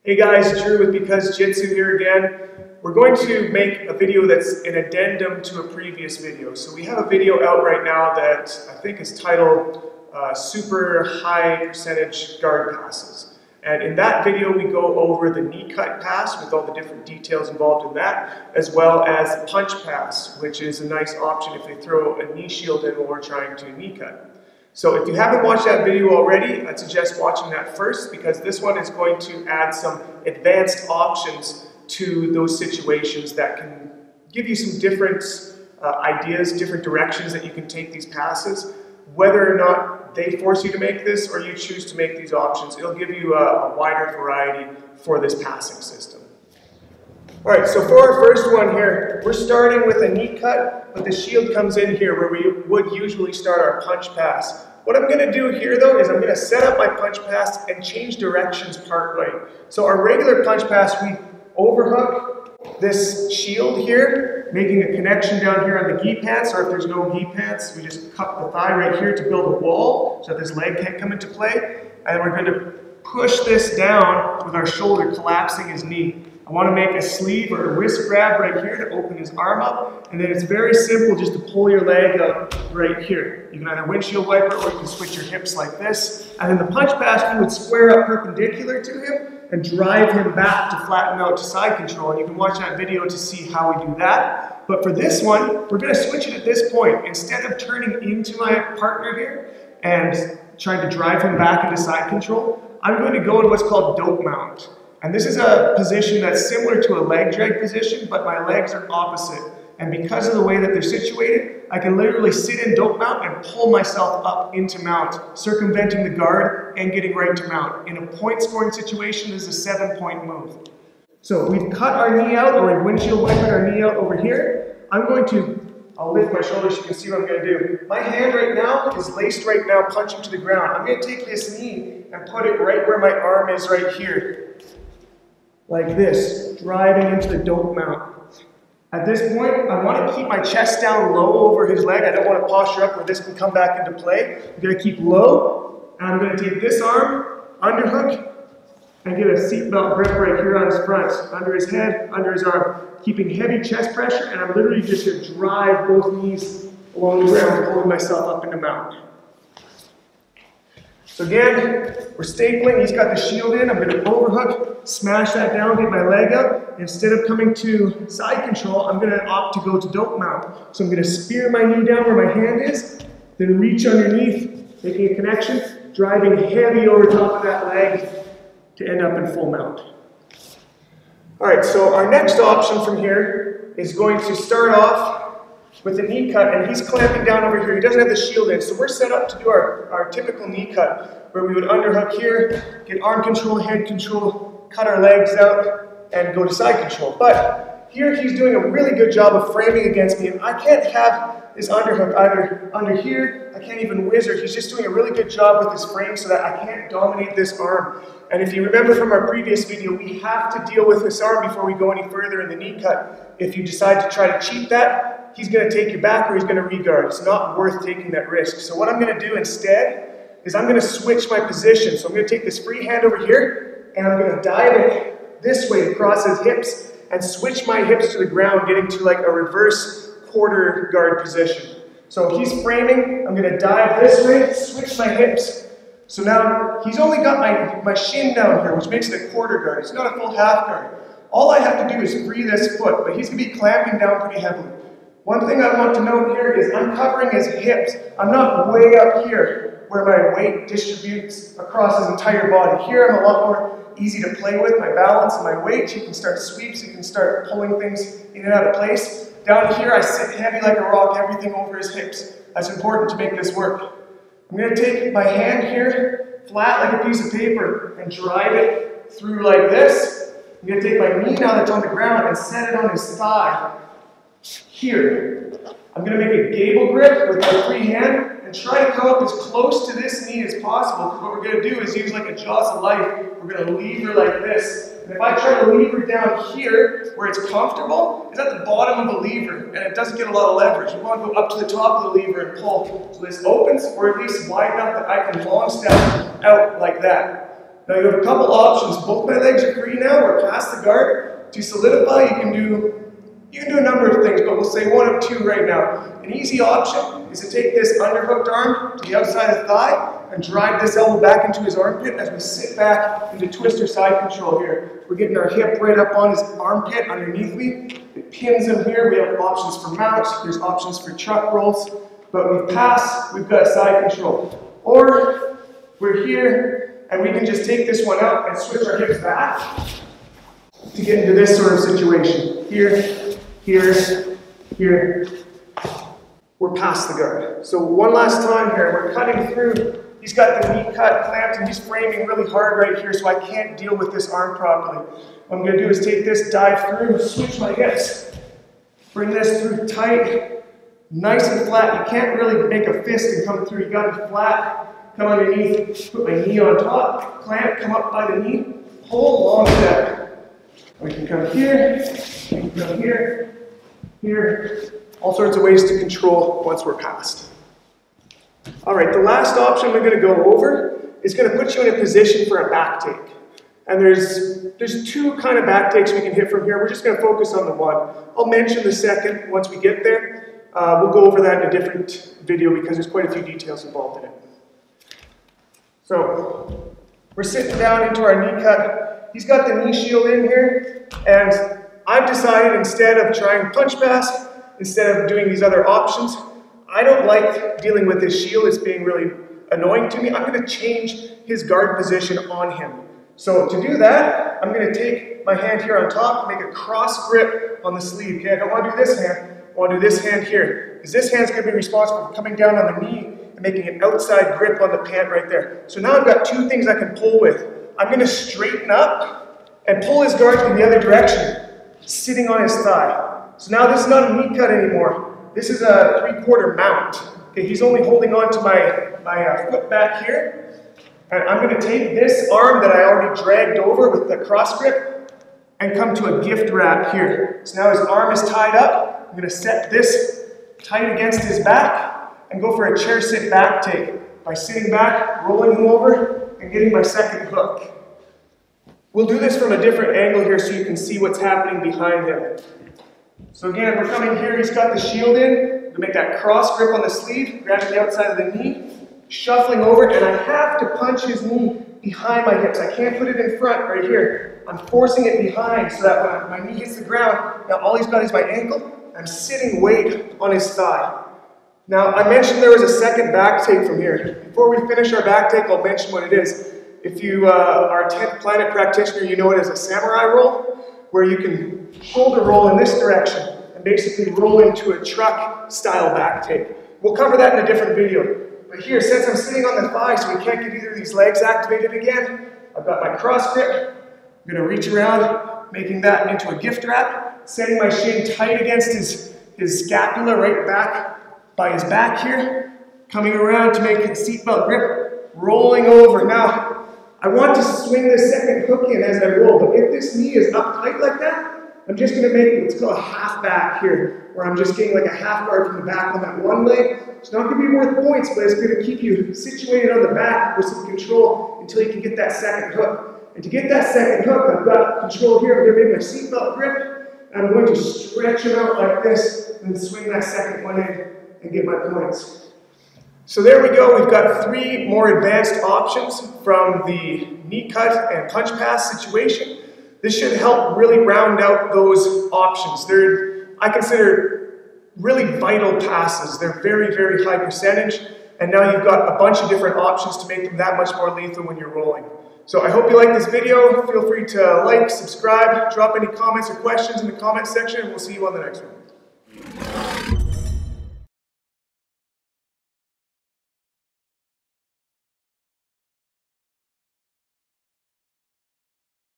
Hey guys, Drew with Because Jiu-Jitsu here again. We're going to make a video that's an addendum to a previous video. So we have a video out right now that I think is titled Super High Percentage Guard Passes. And in that video we go over the knee cut pass with all the different details involved in that, as well as punch pass, which is a nice option if they throw a knee shield in while we're trying to knee cut. So if you haven't watched that video already, I'd suggest watching that first, because this one is going to add some advanced options to those situations that can give you some different ideas, different directions that you can take these passes. Whether or not they force you to make this or you choose to make these options, it'll give you a wider variety for this passing system. Alright, so for our first one here, we're starting with a knee cut, but the shield comes in here where we would usually start our punch pass. What I'm going to do here though is I'm going to set up my punch pass and change directions partway. So our regular punch pass, we overhook this shield here, making a connection down here on the gi pants, or if there's no gi pants, we just cup the thigh right here to build a wall so that this leg can't come into play. And we're going to push this down with our shoulder collapsing his knee. I want to make a sleeve or a wrist grab right here to open his arm up, and then it's very simple just to pull your leg up right here. You can either windshield wiper or you can switch your hips like this, and then the punch pass, we would square up perpendicular to him and drive him back to flatten out to side control, and you can watch that video to see how we do that. But for this one, we're going to switch it at this point. Instead of turning into my partner here and trying to drive him back into side control, I'm going to go in what's called dope mount. And this is a position that's similar to a leg drag position, but my legs are opposite. And because of the way that they're situated, I can literally sit in dope mount and pull myself up into mount, circumventing the guard and getting right to mount. In a point scoring situation, this is a 7-point move. So we've cut our knee out, or we've windshield wiped our knee out over here. I'll lift my shoulders so you can see what I'm going to do. My hand right now is laced right now, punching to the ground. I'm going to take this knee and put it right where my arm is right here. Like this, driving into the dope mount. At this point, I want to keep my chest down low over his leg. I don't want to posture up where this can come back into play. I'm going to keep low, and I'm going to take this arm, underhook, and get a seatbelt grip right here on his front, under his head, under his arm, keeping heavy chest pressure, and I'm literally just going to drive both knees along the ground, pulling myself up into mount. So again, we're stapling, he's got the shield in, I'm going to overhook, smash that down, get my leg up. Instead of coming to side control, I'm going to opt to go to dope mount. So I'm going to spear my knee down where my hand is, then reach underneath, making a connection, driving heavy over top of that leg to end up in full mount. Alright, so our next option from here is going to start off with the knee cut, and he's clamping down over here. He doesn't have the shield in, so we're set up to do our typical knee cut, where we would underhook here, get arm control, head control, cut our legs out, and go to side control. But here he's doing a really good job of framing against me, and I can't have this underhook either under here, I can't even whizzer. He's just doing a really good job with his frame so that I can't dominate this arm. And if you remember from our previous video, we have to deal with this arm before we go any further in the knee cut. If you decide to try to cheat that, he's going to take you back or he's going to re-guard. It's not worth taking that risk. So what I'm going to do instead is I'm going to switch my position. So I'm going to take this free hand over here and I'm going to dive it this way across his hips and switch my hips to the ground, getting to like a reverse quarter guard position. So he's framing, I'm going to dive this way, switch my hips. So now he's only got my shin down here, which makes it a quarter guard. It's not a full half guard. All I have to do is free this foot, but he's going to be clamping down pretty heavily. One thing I want to note here is I'm covering his hips. I'm not way up here where my weight distributes across his entire body. Here I'm a lot more easy to play with, my balance and my weight. You can start sweeps, you can start pulling things in and out of place. Down here I sit heavy like a rock, everything over his hips. That's important to make this work. I'm going to take my hand here, flat like a piece of paper, and drive it through like this. I'm going to take my knee now that's on the ground and set it on his thigh. Here. I'm going to make a gable grip with my free hand and try to come up as close to this knee as possible, because what we're going to do is use like a jaws of life. We're going to lever like this. And if I try to lever down here where it's comfortable, it's at the bottom of the lever and it doesn't get a lot of leverage. We want to go up to the top of the lever and pull so this opens, or at least wide enough that I can long step out like that. Now you have a couple options. Both my legs are free now. We're past the guard. To solidify, you can do a number of things, but we'll say one of two right now. An easy option is to take this underhooked arm to the outside of the thigh and drive this elbow back into his armpit as we sit back into twister side control here. We're getting our hip right up on his armpit underneath me. It pins him here. We have options for mounts. There's options for truck rolls. But we've passed, we've got side control. Or we're here and we can just take this one out and switch our hips back to get into this sort of situation. Here, here, here. We're past the guard. So one last time here, we're cutting through. He's got the knee cut clamped and he's framing really hard right here, so I can't deal with this arm properly. What I'm gonna do is take this, dive through, switch my hips, bring this through tight, nice and flat. You can't really make a fist and come through. You gotta be flat, come underneath, put my knee on top, clamp, come up by the knee, pull, long step. We can come here, we can come here, here. All sorts of ways to control once we're past. All right, the last option we're going to go over is going to put you in a position for a back take. And there's two kind of back takes we can hit from here. We're just going to focus on the one. I'll mention the second once we get there. We'll go over that in a different video because there's quite a few details involved in it. So we're sitting down into our knee cut. He's got the knee shield in here, and I've decided instead of trying punch pass, instead of doing these other options, I don't like dealing with this shield. It's being really annoying to me. I'm going to change his guard position on him. So to do that, I'm going to take my hand here on top and make a cross grip on the sleeve. Okay, I don't want to do this hand. I want to do this hand here. Because this hand's going to be responsible for coming down on the knee and making an outside grip on the pant right there. So now I've got two things I can pull with. I'm going to straighten up and pull his guard in the other direction, sitting on his thigh. So now this is not a knee cut anymore. This is a 3/4 mount. Okay, he's only holding on to my foot back here. And I'm going to take this arm that I already dragged over with the cross grip and come to a gift wrap here. So now his arm is tied up. I'm going to set this tight against his back and go for a chair sit back take by sitting back, rolling him over, and getting my second hook. We'll do this from a different angle here so you can see what's happening behind him. So again, we're coming here, he's got the shield in, to make that cross grip on the sleeve, grabbing the outside of the knee, shuffling over, and I have to punch his knee behind my hips. I can't put it in front right here. I'm forcing it behind so that when my knee hits the ground, now all he's got is my ankle, I'm sitting weight on his thigh. Now, I mentioned there was a second back take from here. Before we finish our back take, I'll mention what it is. If you are a 10th planet practitioner, you know it as a samurai roll, where you can shoulder roll in this direction and basically roll into a truck style back take. We'll cover that in a different video. But here, since I'm sitting on the thigh so we can't get either of these legs activated again, I've got my cross grip. I'm going to reach around, making that into a gift wrap, setting my shin tight against his scapula right back by his back here, coming around to make a seatbelt grip, rolling over. Now, I want to swing this second hook in as I roll, but if this knee is up tight like that, I'm just going to make what's called a half back here, where I'm just getting like a half guard from the back on that one leg. It's not going to be worth points, but it's going to keep you situated on the back with some control until you can get that second hook. And to get that second hook, I've got control here. I'm going to make my seatbelt grip, and I'm going to stretch him out like this, and then swing that second one in and get my points. So there we go, we've got 3 more advanced options from the knee cut and punch pass situation. This should help really round out those options. I consider really vital passes. They're very, very high percentage, and now you've got a bunch of different options to make them that much more lethal when you're rolling. So I hope you like this video. Feel free to like, subscribe, drop any comments or questions in the comment section, and we'll see you on the next one.